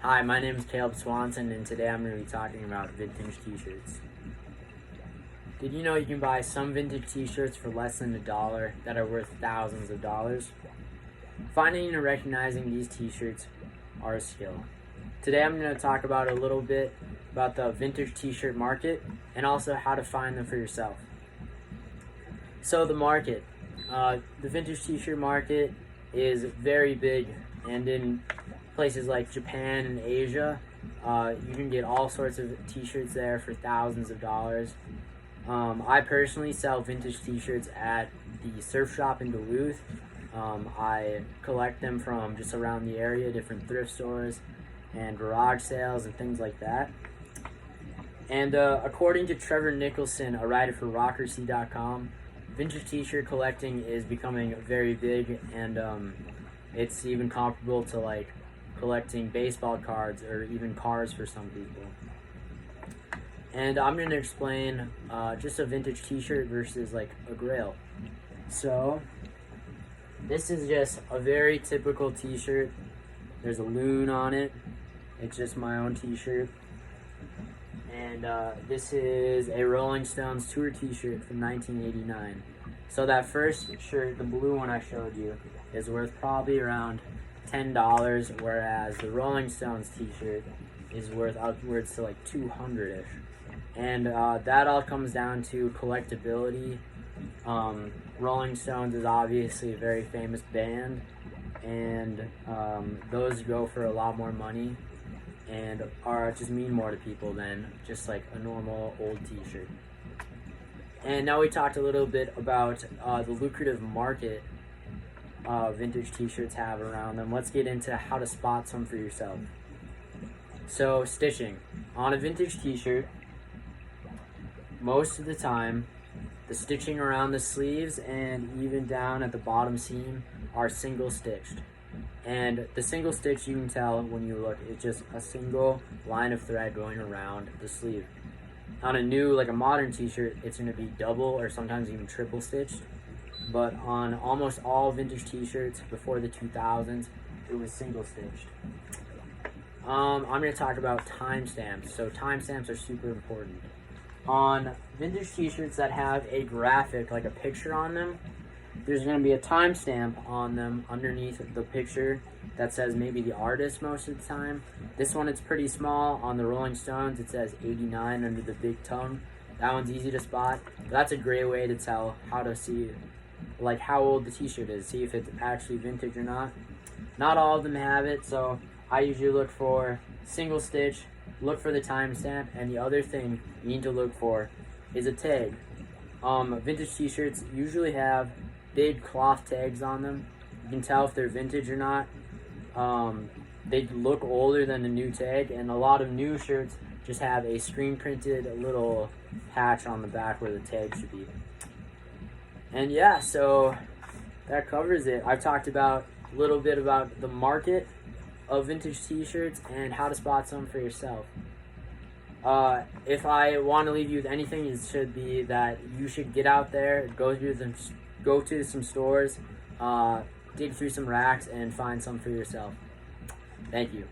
Hi, my name is Caleb Swanson, and today I'm going to be talking about vintage t-shirts. Did you know you can buy some vintage t-shirts for less than $1 that are worth thousands of dollars? Finding and recognizing these t-shirts are a skill. Today I'm going to talk about a little bit about the vintage t-shirt market and also how to find them for yourself. So the market. The vintage t-shirt market is very big, and in places like Japan and Asia, you can get all sorts of t-shirts there for thousands of dollars. I personally sell vintage t-shirts at the surf shop in Duluth. I collect them from just around the area, different thrift stores and garage sales and things like that. And according to Trevor Nicholson, a writer for rockersea.com, vintage t-shirt collecting is becoming very big, and it's even comparable to like collecting baseball cards or even cars for some people. And I'm going to explain just a vintage t-shirt versus like a grail. So this is just a very typical t-shirt. There's a loon on it. It's just my own t-shirt. And this is a Rolling Stones tour t-shirt from 1989. So that first shirt, the blue one I showed you, is worth probably around $10, whereas the Rolling Stones t-shirt is worth upwards to like $200-ish. And that all comes down to collectability. Rolling Stones is obviously a very famous band, and those go for a lot more money and are just mean more to people than just like a normal old t-shirt. And now we talked a little bit about the lucrative market vintage t-shirts have around them. Let's get into how to spot some for yourself. So stitching. On a vintage t-shirt, most of the time, the stitching around the sleeves and even down at the bottom seam are single stitched. And the single stitch, you can tell when you look, it's just a single line of thread going around the sleeve. On a new, like a modern t-shirt, it's going to be double or sometimes even triple stitched. But on almost all vintage t-shirts before the 2000s, it was single stitched. I'm going to talk about timestamps. So timestamps are super important. On vintage t-shirts that have a graphic, like a picture on them, there's going to be a timestamp on them underneath the picture that says maybe the artist most of the time. This one, it's pretty small. On the Rolling Stones, it says 89 under the big tongue. That one's easy to spot. That's a great way to tell how to see like how old the t-shirt is, see if it's actually vintage or not. Not all of them have it, so I usually look for single stitch, look for the timestamp, and the other thing you need to look for is a tag. Vintage t-shirts usually have big cloth tags on them. You can tell if they're vintage or not. They look older than the new tag, and a lot of new shirts just have a screen printed little patch on the back where the tag should be. And yeah, so that covers it. I've talked about a little bit about the market of vintage t-shirts and how to spot some for yourself. If I want to leave you with anything, it should be that you should get out there, go to some stores, dig through some racks, and find some for yourself. Thank you.